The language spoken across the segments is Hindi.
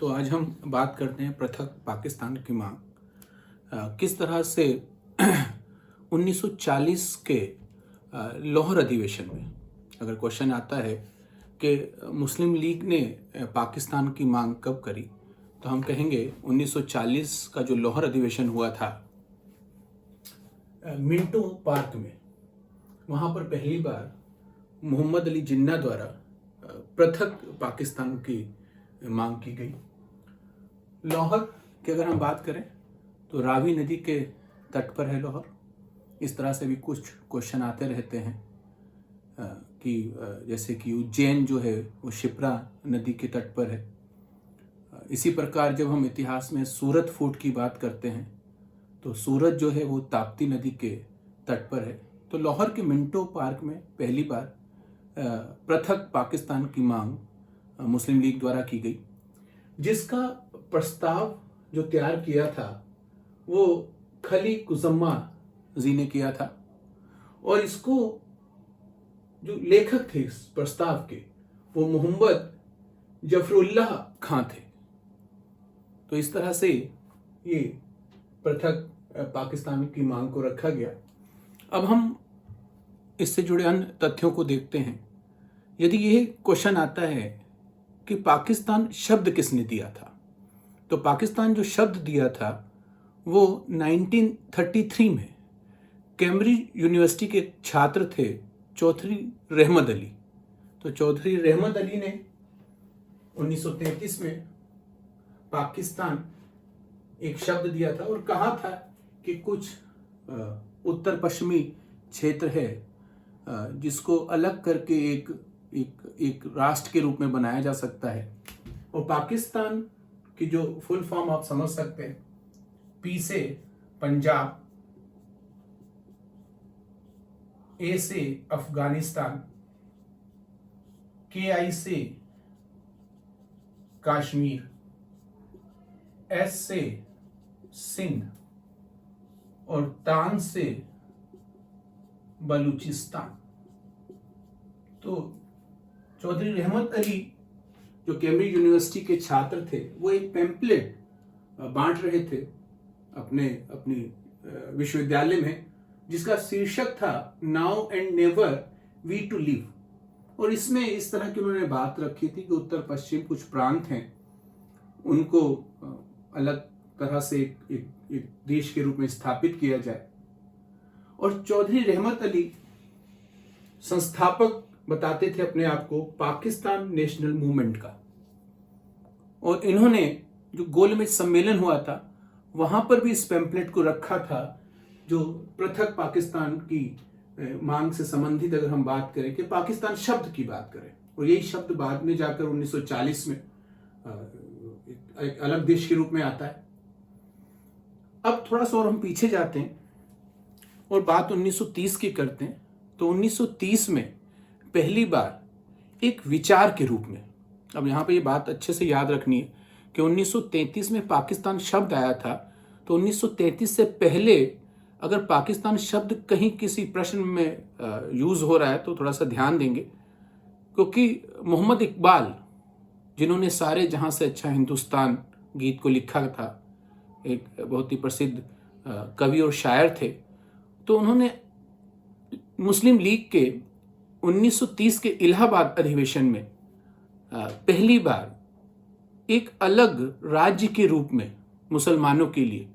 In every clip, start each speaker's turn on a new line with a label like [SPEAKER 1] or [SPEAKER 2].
[SPEAKER 1] तो आज हम बात करते हैं पृथक पाकिस्तान की मांग। किस तरह से 1940 के लाहौर अधिवेशन में अगर क्वेश्चन आता है कि मुस्लिम लीग ने पाकिस्तान की मांग कब करी, तो हम कहेंगे 1940 का जो लाहौर अधिवेशन हुआ था मिंटो पार्क में, वहाँ पर पहली बार मोहम्मद अली जिन्ना द्वारा पृथक पाकिस्तान की मांग की गई। लाहौर की अगर हम बात करें तो रावी नदी के तट पर है लाहौर। इस तरह से भी कुछ क्वेश्चन आते रहते हैं कि जैसे कि उज्जैन जो है वो शिप्रा नदी के तट पर है। इसी प्रकार जब हम इतिहास में सूरत फोर्ट की बात करते हैं तो सूरत जो है वो ताप्ती नदी के तट पर है। तो लाहौर के मिंटो पार्क में पहली बार पृथक पाकिस्तान की मांग मुस्लिम लीग द्वारा की गई, जिसका प्रस्ताव जो तैयार किया था वो खली कुजम्मा जी ने किया था, और इसको जो लेखक थे इस प्रस्ताव के वो मोहम्मद जफरुल्लाह खां थे। तो इस तरह से ये पृथक पाकिस्तान की मांग को रखा गया। अब हम इससे जुड़े अन्य तथ्यों को देखते हैं। यदि यह क्वेश्चन आता है कि पाकिस्तान शब्द किसने दिया था, तो पाकिस्तान जो शब्द दिया था वो 1933 में कैम्ब्रिज यूनिवर्सिटी के छात्र थे चौधरी रहमत अली। तो चौधरी रहमत अली ने 1933 में पाकिस्तान एक शब्द दिया था और कहा था कि कुछ उत्तर पश्चिमी क्षेत्र है जिसको अलग करके एक राष्ट्र के रूप में बनाया जा सकता है। और पाकिस्तान की जो फुल फॉर्म आप समझ सकते हैं, पी से पंजाब, ए से अफगानिस्तान, के आई से कश्मीर, एस से सिंध और तान से बलूचिस्तान। तो चौधरी रहमत अली जो कैम्ब्रिज यूनिवर्सिटी के छात्र थे वो एक पैम्पलेट बांट रहे थे अपनी विश्वविद्यालय में, जिसका शीर्षक था now and never we two live. और इसमें इस तरह की उन्होंने बात रखी थी कि उत्तर पश्चिम कुछ प्रांत हैं उनको अलग तरह से एक देश के रूप में स्थापित किया जाए। और चौधरी रहमत अली संस्थापक बताते थे अपने आप को पाकिस्तान नेशनल मूवमेंट का, और इन्होंने जो गोलमेज सम्मेलन हुआ था वहां पर भी इस पैम्पलेट को रखा था जो पृथक पाकिस्तान की मांग से संबंधित अगर हम बात करें कि पाकिस्तान शब्द की बात करें। और यही शब्द बाद में जाकर 1940 में एक अलग देश के रूप में आता है। अब थोड़ा सा और हम पीछे जाते हैं और बात 1930 की करते हैं। तो 1930 में पहली बार एक विचार के रूप में, अब यहाँ पे ये बात अच्छे से याद रखनी है कि 1933 में पाकिस्तान शब्द आया था, तो 1933 से पहले अगर पाकिस्तान शब्द कहीं किसी प्रश्न में यूज हो रहा है तो थोड़ा सा ध्यान देंगे, क्योंकि मोहम्मद इकबाल जिन्होंने सारे जहां से अच्छा हिंदुस्तान गीत को लिखा था, एक बहुत ही प्रसिद्ध कवि और शायर थे, तो उन्होंने मुस्लिम लीग के 1930 के इलाहाबाद अधिवेशन में पहली बार एक अलग राज्य के रूप में मुसलमानों के लिए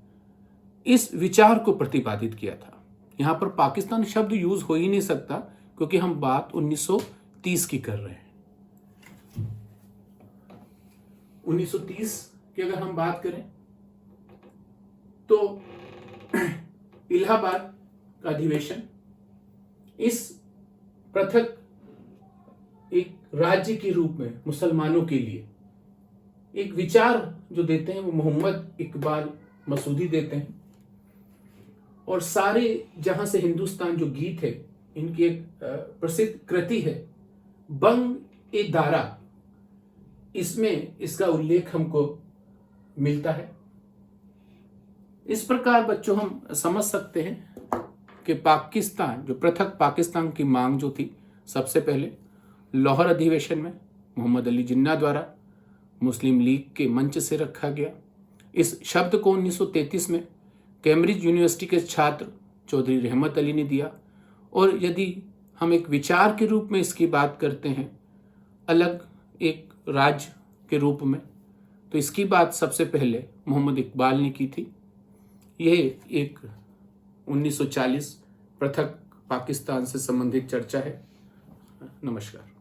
[SPEAKER 1] इस विचार को प्रतिपादित किया था। यहां पर पाकिस्तान शब्द यूज हो ही नहीं सकता क्योंकि हम बात 1930 की कर रहे हैं। 1930 की अगर हम बात करें तो इलाहाबाद का अधिवेशन इस पृथक एक राज्य के रूप में मुसलमानों के लिए एक विचार जो देते हैं वो मोहम्मद इकबाल मसूदी देते हैं। और सारे जहां से हिंदुस्तान जो गीत है, इनकी एक प्रसिद्ध कृति है बंग ए दारा, इसमें इसका उल्लेख हमको मिलता है। इस प्रकार बच्चों हम समझ सकते हैं कि पाकिस्तान जो पृथक पाकिस्तान की मांग जो थी, सबसे पहले लाहौर अधिवेशन में मोहम्मद अली जिन्ना द्वारा मुस्लिम लीग के मंच से रखा गया। इस शब्द को 1933 में कैम्ब्रिज यूनिवर्सिटी के छात्र चौधरी रहमत अली ने दिया। और यदि हम एक विचार के रूप में इसकी बात करते हैं, अलग एक राज्य के रूप में, तो इसकी बात सबसे पहले मोहम्मद इकबाल ने की थी। यह एक 1940 पृथक पाकिस्तान से संबंधित चर्चा है। नमस्कार।